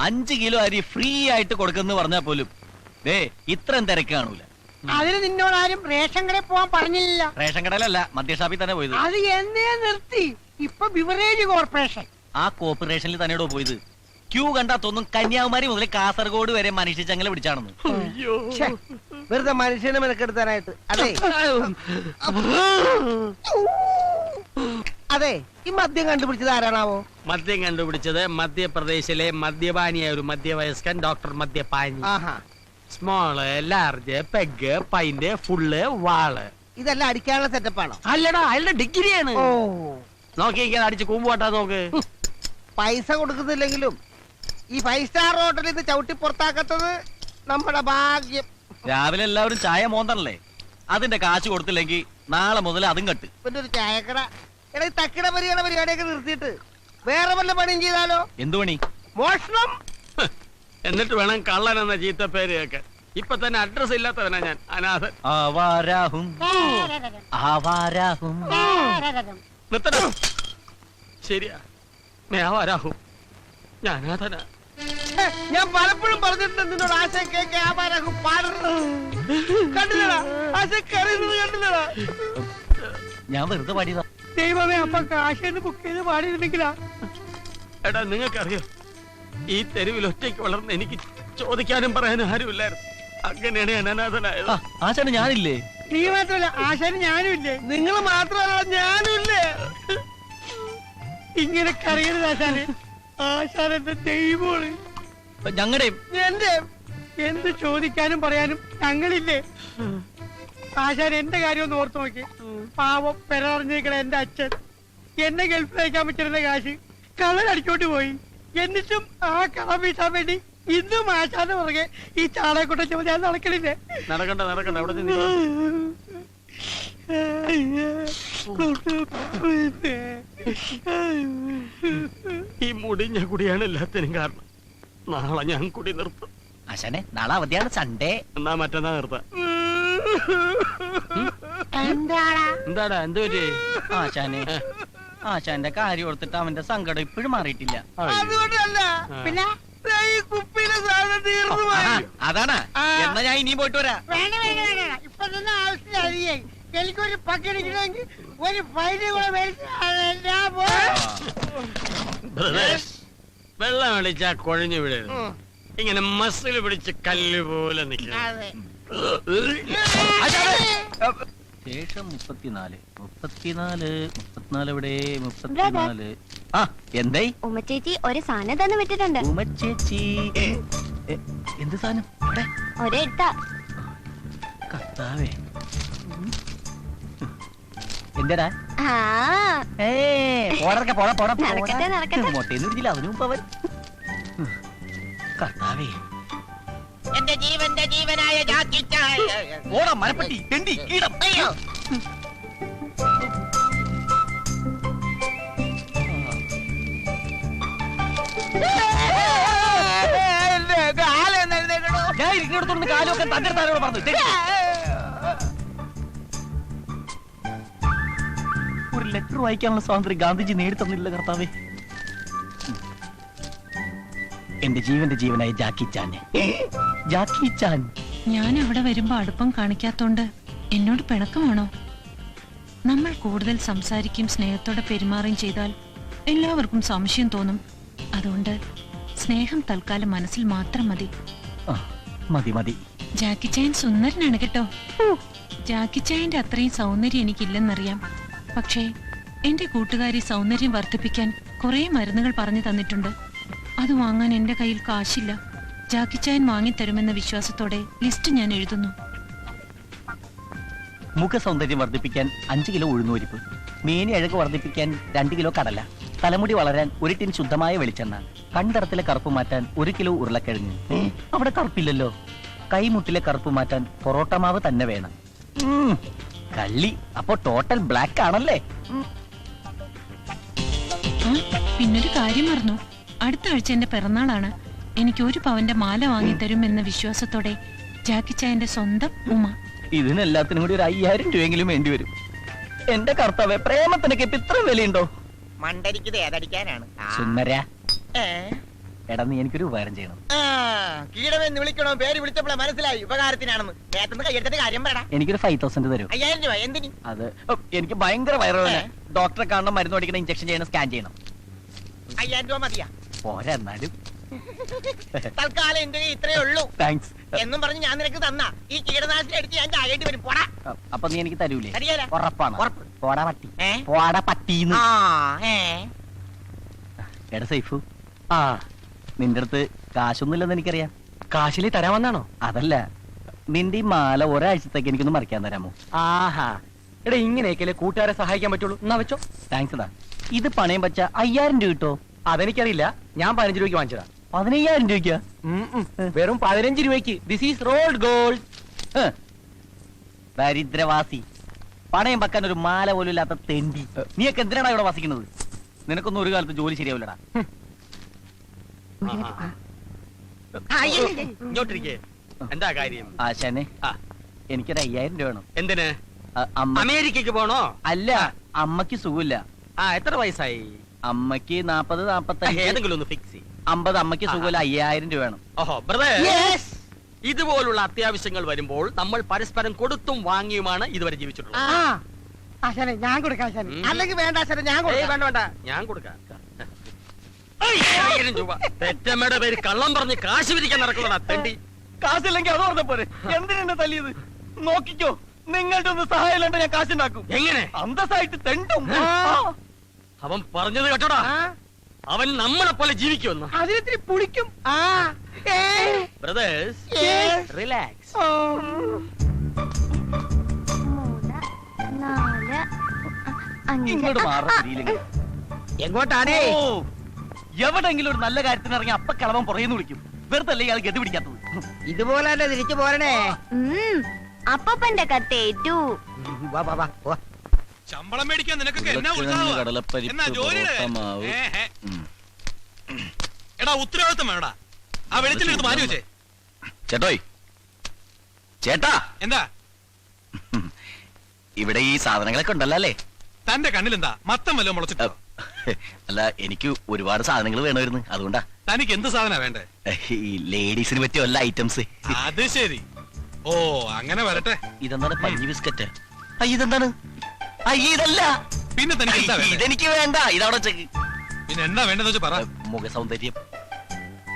5 kilo അരി free ആയിട്ട് കൊടുക്കുന്നു പറഞ്ഞാൽ പോലും ദേ ഇത്രയും തിരക്ക് കാണൂല. അതിന് നിന്നോട് ആരും റേഷൻ കടയിൽ പോവാൻ പറഞ്ഞില്ല. റേഷൻ കടയിലല്ല, മദ്യഷാപ്പിൽ തന്നെ പോയത്. അത് എന്നേ നിർത്തി. ഇപ്പൊ ബിവറേജ് കോർപ്പറേഷൻ. ആ കോർപ്പറേഷനിൽ തന്നെയോടോ പോയത്. ക്യൂ കണ്ടാ തോന്നും കന്യാകുമാരി മുതൽ കാസർഗോഡ് വരെ മനുഷ്യ ചങ്ങല പിടിച്ചാണെന്ന്. വെറുതെ മനുഷ്യനെ മെനക്കെടുത്താനായിട്ട്. അതെ അതെ, ഈ മദ്യം കണ്ടുപിടിച്ചത് ആരാണാവോ? മദ്യം കണ്ടുപിടിച്ചത് മധ്യപ്രദേശിലെ മദ്യപാനിയായ ഒരു മധ്യവയസ്കൻ ഡോക്ടർ മദ്യപാനി. Small, large, peg, pint, full, വാള്. ഇതെല്ലാം അടിക്കാനുള്ള സെറ്റപ്പാണോ? അല്ലടാ, അയാളുടെ ഡിഗ്രിയാണ്. നോക്കിയിരിക്കാൻ അടിച്ച് കൂമ്പോട്ടാ നോക്ക്. പൈസ കൊടുക്കുന്നില്ലെങ്കിലും ഈ 5 സ്റ്റാർ ഹോട്ടലിൽ ഇത് ചവിട്ടി പുറത്താക്കത്തത് നമ്മുടെ ഭാഗ്യം. രാവിലെ എല്ലാവരും ചായ മോന്തണല്ലേ, അതിന്റെ കാശ് കൊടുത്തില്ലെങ്കിൽ നാളെ മുതൽ അതും കട്ട്. പിന്നെ ഒരു ചായക്കട, എടാ ഈ തക്കിട പരിപാടിയൊക്കെ നിർത്തിയിട്ട് വേറെ വല്ല പണിയും ചെയ്താലോ? എന്തു പണി? മോഷണം. എന്നിട്ട് വേണം കള്ളൻ എന്ന ചീത്ത പേര് കേൾക്കാൻ. ഇപ്പൊ തന്നെ അഡ്രസ് ഇല്ലാത്തവനാ ഞാൻ, അനാഥൻ. നിർത്തണം. ശരിയാ, മേവാരാഹും ഞാൻ അനാഥനാ. ഞാൻ പലപ്പോഴും പറഞ്ഞിട്ടുണ്ട് നിന്നോട് ആശയം കേക്ക് ആവാരാഹും പാടുന്നത്. കണ്ടില്ലടാ, ആശയം കറിയുന്നത് കണ്ടില്ലടാ. ഞാൻ വെറുതെ പാടിയതാ. ദൈവമേ, അപ്പൊ കാശ് ബുക്ക് ചെയ്ത് പാടിയിരുന്നെങ്കിലാ. എടാ, നിങ്ങൾക്കറിയോ, ഈ തെരുവിൽ ഒറ്റയ്ക്ക് വളർന്ന് എനിക്ക് ചോദിക്കാനും പറയാനും ആരുമില്ലായിരുന്നു. അങ്ങനെയാണ് ഞാൻ അനാഥനായത്. ആശാന് ഞാനില്ലേ? നീ മാത്രമല്ല, ആശാന് ഞാനും ഇല്ലേ? നിങ്ങൾ മാത്രമല്ല ഞാനും ഇല്ലേ? ഇങ്ങനെ കറിയരുത് ആശാന്. ആശാൻ എന്റെ ദൈവമാണ്. ഞങ്ങളുടെ എന്റെ എന്ത് ചോദിക്കാനും പറയാനും ഞങ്ങളില്ലേ? ആശാൻ എന്റെ കാര്യം ഒന്ന് ഓർത്ത് നോക്കി. പാവം പെരറിഞ്ഞിരിക്കണ എന്റെ അച്ഛൻ എന്നെ ഗൾഫിൽ അയക്കാൻ പറ്റുന്ന കാശ് കള്ളൻ അടിച്ചോട്ട് പോയി. എന്നിട്ടും ആ കളം വീട്ടാൻ വേണ്ടി ഇന്നും ആശാന്റെ പുറകെ ഈ ചാളയെക്കൂട്ടം ചുമ ഞാൻ നടക്കണില്ലേ? നടക്കണ്ട നടക്കണ്ട, അവിടെ ഈ മുടിഞ്ഞ കുടിയാണ് എല്ലാത്തിനും കാരണം. നാളെ ഞാൻ കുടി നിർത്തും. ആശാനെ, നാളെ അവധിയാണ്, സൺഡേ. എന്നാ മറ്റന്നാ നിർത്താം. എന്താടാ, എന്ത് പറ്റി? ആശാനെ, ആശാന്റെ കാര്യം ഓർത്തിട്ട് അവന്റെ സങ്കടം ഇപ്പോഴും മാറിയിട്ടില്ല. അതുകൊണ്ടല്ല, പിന്നെ ഈ കുപ്പിയിലെ സാധനം തീർന്നു പോയി. അതാണ്. എന്നാ ഞാൻ ഇനിയും പോയിട്ട് വരാം. വേണ്ട വേണ്ട വേണ്ട, ഇപ്പൊ തന്നെ ആവശ്യം അരിയായി. എനിക്കൊരു പക്കടിക്കണമെങ്കിൽ ഒരു ഫൈന് കൂടെ വെള്ളം അടിച്ചാ കുഴഞ്ഞു വിടരുത്. ഇങ്ങനെ മസിൽ പിടിച്ച് കല്ല് പോലെ നിൽക്കണം. ശേഷം 34 ഇവിടെ 34. ആ, എന്തായി? ഉമ്മച്ചേച്ചി ഒരു സാധനം തന്നെ വിട്ടിട്ടുണ്ട്. ഉമ്മച്ചേച്ചി എന്ത് സാധനം? ഒരെടുത്താ കർത്താവേ, എന്തെടാ? മൊട്ടേന്ന് പിടിച്ചില്ല അവന് മുമ്പ് അവൻ. കർത്താവേ, എന്റെ ജീവന്റെ ജീവനായ ഓടാ മരപ്പട്ടി, തെണ്ടി, കീടം. ഞാൻ ഇരിക്കുന്നിടത്തോണ്ട് കാലൊക്കെ തന്റെ താരോട് പറഞ്ഞു. ഒരു ലെറ്റർ വായിക്കാനുള്ള സ്വാതന്ത്ര്യം ഗാന്ധിജി നേടിത്തന്നില്ല കർത്താവേ. എന്റെ ജീവന്റെ ജീവനായ ജാക്കി ചാൻ. ഞാൻ അവിടെ വരുമ്പോ അടുപ്പം കാണിക്കാത്തോണ്ട് എന്നോട് പിണക്കമാണോ? നമ്മൾ കൂടുതൽ സംസാരിക്കും സ്നേഹത്തോടെ പെരുമാറുകയും ചെയ്താൽ എല്ലാവർക്കും സംശയം തോന്നും. അതുകൊണ്ട് സ്നേഹം തൽക്കാലം മനസ്സിൽ മാത്രം മതി. മതി. ജാക്കി ചാൻ സുന്ദരനാണ് കേട്ടോ. ജാക്കി ചായന്റെ അത്രയും സൗന്ദര്യം എനിക്കില്ലെന്നറിയാം. പക്ഷേ എന്റെ കൂട്ടുകാരി സൗന്ദര്യം വർദ്ധിപ്പിക്കാൻ കുറെ മരുന്നുകൾ പറഞ്ഞു തന്നിട്ടുണ്ട്. അത് വാങ്ങാൻ എന്റെ കയ്യിൽ കാശില്ല. ജാക്കി ചായൻ വാങ്ങിത്തരുമെന്ന വിശ്വാസത്തോടെ ലിസ്റ്റ് ഞാൻ എഴുതുന്നു. മുഖ സൗന്ദര്യം വർദ്ധിപ്പിക്കാൻ 5 കിലോ ഉഴുന്നുപരിപ്പ്, മേനി അഴക് വർദ്ധിപ്പിക്കാൻ 2 കിലോ കടല, തലമുടി വളരാൻ 1 ടിൻ ശുദ്ധമായ വെളിച്ചെണ്ണ, കൺതറത്തിലെ കറുപ്പ് മാറ്റാൻ 1 കിലോ ഉരുളക്കിഴങ്ങ്. അവിടെ കറുപ്പില്ലല്ലോ. കൈമുട്ടിലെ കറുപ്പ് മാറ്റാൻ പൊറോട്ട മാവ് തന്നെ വേണം. കള്ളി, അപ്പൊ ടോട്ടൽ ബ്ലാക്ക് ആണല്ലേ? പിന്നൊരു കാര്യം മറന്നു. അടുത്ത ആഴ്ച എന്റെ പിറന്നാളാണ്. എനിക്ക് 1 പവന്റെ മാല വാങ്ങിത്തരും എന്ന വിശ്വാസത്തോടെ ജാക്കി ചായന്റെ സ്വന്തം ഉമ്മ. ഇതിനെല്ലാത്തിനും കൂടി 5000 രൂപയെങ്കിലും വേണ്ടി വരും. എന്റെ കർത്താവേ, പ്രേമത്തിനൊക്കെ ഇപ്പൊ ഇത്ര വിലയുണ്ടോ? മണ്ടരിക്കത് ഏതടിക്കാനാണ്? സുന്ദര, എടാ നീ എനിക്കൊരു ഉപകാരം ചെയ്യണം. കീടമെന്ന് വിളിക്കണോ പേര് വിളിച്ചപ്പോഴേ മനസ്സിലായി ഉപകാരത്തിനാണെന്ന്. ഏട്ടന്ന് കൈയെടുത്തിട്ട് കാര്യം പറയടാ. എനിക്കൊരു 5,000 തരും. 5000 രൂപ എന്തിന്? അത് എനിക്ക് ഭയങ്കര വയറുവേദന. ഡോക്ടറെ കാണണം, മരുന്ന് മേടിക്കണം, ഇഞ്ചക്ഷൻ ചെയ്യണം, സ്കാൻ ചെയ്യണം. 5000 രൂപ മതിയാ? പോരാ എന്നാലും. തൽക്കാലം എന്റെ കയ്യിൽ ഇത്രയേ ഉള്ളൂ താങ്ക്സ്. എന്നും പറഞ്ഞ് ഞാൻ നിനക്ക് തന്നാ ഈ കീടനാശിനി അടിച്ച് ഞാൻ ചാകേണ്ടി വരും. പോടാ. അപ്പൊ നീ എനിക്ക് തരൂലേ? തരികേല. ഉറപ്പാണ്. ഉറപ്പ്. പോടാ പട്ടി. ഏ? പോടാ പട്ടീന്ന്. എടാ സൈഫു, ആ നിന്റെ അടുത്ത് കാശൊന്നുമില്ലെന്ന് എനിക്കറിയാം. കാശിലി തരാമെന്നാണോ? അതല്ല, നിന്റെ ഈ മാല ഒരാഴ്ചത്തേക്ക് എനിക്കൊന്ന് മറിക്കാൻ തരാമോ? ആഹാ എടാ ഇങ്ങനെയൊക്കെയല്ലേ കൂട്ടുകാരെ സഹായിക്കാൻ പറ്റുള്ളൂ. എന്നാ വെച്ചോ. താങ്ക്സ് എടാ. ഇത് പണയം വെച്ച 5000 രൂപ കിട്ടോ? അതെനിക്കറിയില്ല, ഞാൻ 15 രൂപയ്ക്ക് വാങ്ങിച്ചതാ. 15000 രൂപയ്ക്കാ? വെറും 15 രൂപയ്ക്ക്. This is rolled gold. ദരിദ്രവാസി, പണയം വെക്കാൻ ഒരു മാല പോലും ഇല്ലാത്ത തെണ്ടി. നീയൊക്കെ എന്തിനാണ് ഇവിടെ വസിക്കുന്നത്? നിനക്കൊന്നും ഒരു കാലത്ത് ജോലി ശരിയാവില്ലടാ. ഇങ്ങോട്ടിരിക്കേ. എന്താ കാര്യം? ആശാനെ, ആ. എനിക്കൊരു 5000 രൂപ വേണം. എന്തിന്? അമ്മ അമേരിക്കക്ക് പോണോ? അല്ല, അമ്മക്ക് സുഖമില്ല. ആ എത്ര വയസ്സായി? അമ്മക്ക് 40, 45, ഏതെങ്കിലും ഒന്ന് ഫിക്സ് ചെയ്യും. 50. അമ്മക്ക് സുഖമില്ല. 5000 രൂപ വേണം. ഓഹോ ബ്രദർ, ഇതുപോലുള്ള അത്യാവശ്യങ്ങൾ വരുമ്പോൾ നമ്മൾ പരസ്പരം കൊടുത്തും വാങ്ങിയുമാണ് ഇതുവരെ ജീവിച്ചിട്ടുള്ളത്. ആശാനെ ഞാൻ കൊടുക്കാം ആശാനെ. അല്ലെങ്കിൽ വേണ്ട ആശാനെ ഞാൻ ഏയ്, കൊടുക്കാം. വേണ്ട വേണ്ട, ഞാൻ കൊടുക്കാം. 5000 രൂപ. പെറ്റമ്മയുടെ പേര് കള്ളം പറഞ്ഞ് കാശ് പിരിക്കാൻ നടക്കുന്നതാ തെണ്ടി. കാശില്ലെങ്കിൽ അത് പറഞ്ഞ പോരെ. എന്തിനാ തല്ലിയത്? നോക്കിക്കോ, നിങ്ങളുടെ ഒന്ന് സഹായം ഇല്ലാണ്ട് ഞാൻ കാശുണ്ടാക്കും. എങ്ങനെ? അന്തസ്സായിട്ട് തെണ്ടും. അവൻ പറഞ്ഞത് കേട്ടോടാ, അവൻ നമ്മളെ പോലെ ജീവിക്കുമെന്ന്. അതിനെത്തിരി പുളിക്കും. Brothers, relax. 3, 4, 5. ഇങ്ങോട്ട് മാറിയില്ലെങ്കിൽ എങ്ങോട്ടാണേ? എവിടെങ്കിലും ഒരു നല്ല കാര്യത്തിന് ഇറങ്ങി അപ്പ കിളവൻ പുറകെന്ന് വിളിക്കും. വെറുതെ അല്ലേ ഇയാൾ ഗതി പിടിക്കാത്തത്? ഇതുപോലെ തന്നെ തിരിച്ചു പോരണേ. അപ്പന്റെ കത്തേറ്റു. വാ വാ വാ വാ. ശമ്പളം മേടിക്കാൻ നിനക്കൊക്കെ എന്നാ ഉത്സാഹമാ? എന്നാ ജോലിയുടെ എടാ ഉത്തരവാദിത്തം വേണടാ. ആ വെളിച്ചെടുത്ത് മാറ്റി വെച്ചേ. ചേട്ടോയ്, ചേട്ടാ, എന്താ ഇവിടെ ഈ സാധനങ്ങളൊക്കെ ഉണ്ടല്ലോ അല്ലേ? തന്റെ കണ്ണിലെന്താ മത്തം വല്ലതും മുളച്ചിട്ടോ? അല്ല, എനിക്ക് ഒരുപാട് സാധനങ്ങൾ വേണമായിരുന്നു, അതുകൊണ്ടാ. തനിക്ക് എന്ത് സാധന വേണ്ടേ? ഈ ലേഡീസിന് പറ്റിയ വല്ല ഐറ്റംസ്. അത് ശരി. ഓ അങ്ങനെ വരട്ടെ. ഇതെന്താണ് പഞ്ഞി ബിസ്ക്കറ്റ്? ഇതെന്താണ്? ഇതല്ല. പിന്നെ തനിക്ക് എന്താ വേണ്ടേ? ഇതെനിക്ക് വേണ്ട, ഇതവിടെ വെച്ചേക്ക്. പിന്നെ എന്താ വേണ്ടെന്ന് വെച്ചാ പറ. മുഖസൗന്ദര്യം.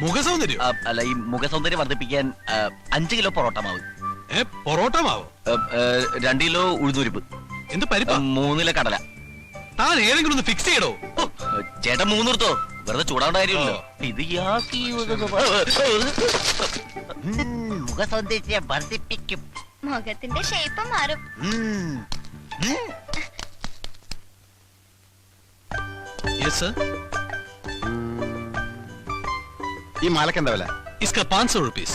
മുഖസൗന്ദര്യം? അല്ല, ഈ മുഖസൗന്ദര്യം വർദ്ധിപ്പിക്കാൻ 5 കിലോ പൊറോട്ട മാവ്, പൊറോട്ട മാവോ? 2 കിലോ ഉഴുന്നുരിപ്പ്, എന്ത് പരിപ്പാ? 3 കിലോ കടല. താൻ ഏതെങ്കിലും ഒന്ന് ഫിക്സ് ചെയ്യടോ. ചേട്ടൻ 3 എടുത്തോ, വെറുതെ ചൂടാവേണ്ട കാര്യമില്ലല്ലോ. ഇത് മുഖസൗന്ദര്യം വർദ്ധിപ്പിക്കും. മുഖത്തിന്റെ ഷേപ്പ് മാറും. Yes sir. ഈ മാലക്ക് എന്താ വില? ഇസ്ക 500 റുപ്പീസ്.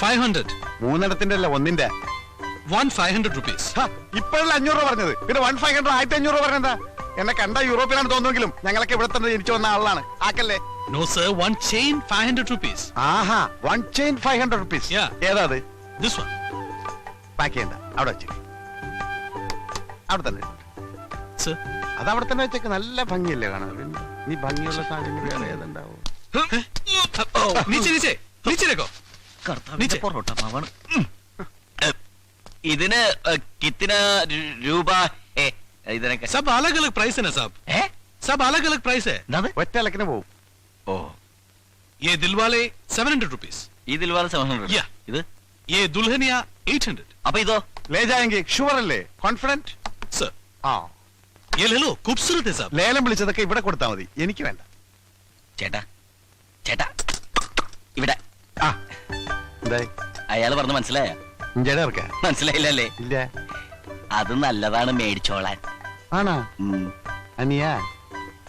500. 3 അല്ല, ഒന്നിന്റെ. 500 റുപ്പീസ്. ഇപ്പോഴല്ല 500 രൂപ പറഞ്ഞത്, പിന്നെ 1500 1500 രൂപ പറഞ്ഞെന്താ? എന്നെ കണ്ട യൂറോപ്പിലാണ് തോന്നുമെങ്കിലും ഞങ്ങളൊക്കെ ഇവിടെ തന്നെ ജനിച്ചു വന്ന ആളാണ്. ആക്കല്ലേ? No sir, 1 chain 500 rupees. ആഹാ, 1 ചെയിൻ 500 റുപ്പീസ്. Yeah. ഏതാ അത്? This one. പാക്ക് ചെയ്യണ്ട, അവിടെ വെച്ചേക്ക്. അവിടെ തന്നെ. സർ, അത് അവിടെ തന്നെ വെച്ചേക്ക്. നല്ല ഭംഗിയല്ലേ കാണാൻ? പിന്നെ നീ ഭംഗിയുള്ള സാധനം വേറെ ഏതുണ്ടാവും? നീച്ചേക്കോ. കർത്താവിന്റെ പൊറോട്ട മാവാണ്. ഇതിന് കിത്തിന രൂപ? ഇതിനൊക്കെ सब अलग अलग प्राइस है ना साहब. सब अलग अलग प्राइस है. ഒറ്റ ഇലക്കിന് പോവും. ഓ, ये दिलवाले 700 रुपीस. ഇതിൽ വേറെ 700. Yeah. ഇത് ये दुल्हनिया 800. അപ്പൊ ഇതോ? ലേജായെങ്കിൽ ഷുവർ അല്ലേ? കോൺഫിഡന്റ്? सर, ആ, ये ले लो, खूबसूरत है साहब. ലേലം വിളിച്ചതൊക്കെ ഇവിടെ കൊടുത്താ മതി, എനിക്ക് വേണ്ട. ചേട്ടാ, ചേട്ടാ, ഇവിടെ. ആ, എന്തായി? അയാള് പറഞ്ഞ് മനസ്സിലായ? ഇഞ്ചടെ ഇറക്കാ? മനസ്സിലായില്ലല്ലേ? ഇല്ല. അത് നല്ലതാണ് മേടിച്ചോളാൻ. ആണാ? അനിയ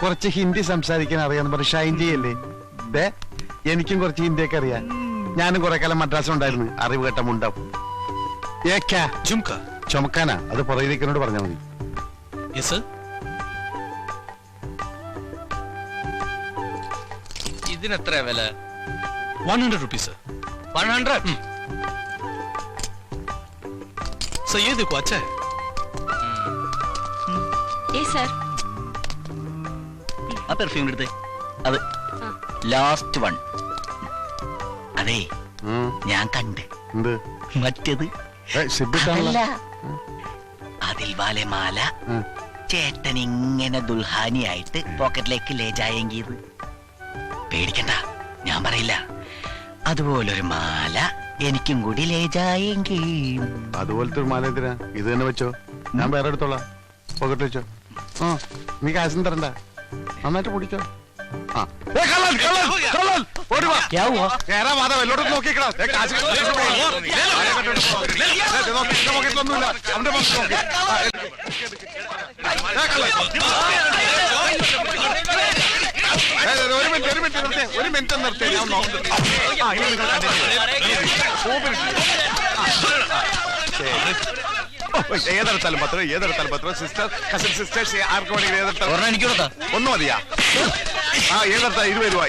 കുറച്ച് ഹിന്ദി സംസാരിക്കാൻ അറിയാന്ന് പറഞ്ഞ് ഷൈൻ ചെയ്യല്ലേ? എനിക്കും കുറച്ച് ഹിന്ദിയൊക്കെ അറിയാം. ഞാനും കുറെ കാലം മദ്രാസിലുണ്ടായിരുന്നു. അറിവ് കേട്ട മുണ്ടാവും. झुमका. ചുമക്കാനാ? അത് പുറകിലേക്കിനോട് പറഞ്ഞാൽ മതി. Yes sir. ഇതിനെത്ര വില? 100 रुपीस सर. 100. सर ये देखो, अच्छा है. ഏ സർ. ആ പെർഫ്യൂം എടുത്തേ. അത് ലാസ്റ്റ് വൺ. അതെ, ഉം. ഞാൻ കണ്ട് എന്ത് മറ്റേത് സിബിട്ടാണല്ലോ. അതിൽ വാലെ മാല ഉം. ചേട്ടൻ ഇങ്ങനെ ദുൽഹാനിയായിട്ട് പോക്കറ്റിലേക്ക് ലേജായെങ്കിയത്. പേടിക്കണ്ട, ഞാൻ പറയില്ല. അതുപോലൊരു മാല എനിക്കും കൂടി ലേജായെങ്കിൽ. അതുപോലത്തെ ഒരു മാല എന്തിനാ? ഇത് തന്നെ വെച്ചോ, ഞാൻ വേറെ എടുത്തോളാം. പോക്കറ്റ് വെച്ചോ. ആ, നീ കാശും തരണ്ട, നന്നായിട്ട് പിടിച്ചോ. ആ. ഏ, കള്ളൻ, കള്ളൻ, കള്ളൻ, ഓടി വാ. കേറാ, വാ, ദാ വെള്ളോട്ടൊന്ന് നോക്കിക്കടാ. ദേ, കാശ് കെട്ടിട്ട് പോ. ആരെ കെട്ടിട്ട് പോ. ദേ, നോക്ക്, എന്റെ പോക്കറ്റിലൊന്നുമില്ല, അവന്റെ പോക്കറ്റ് നോക്ക്. ആ, ഏ, കള്ളൻ. ഒരു മിനിറ്റ് നിർത്തി, ഞാൻ നോക്കുന്നു. ആ, ഇനി നിങ്ങൾ ഏതെടുത്താലും പത്രം സിസ്റ്റർ, കസിൻ സിസ്റ്റേഴ്സ്, ആർക്ക് വേണമെങ്കിലും ഏതെടുത്താലും. എനിക്ക് ഒന്ന് മതിയാ? ആ, ഏതെടുത്താ 20 രൂപ.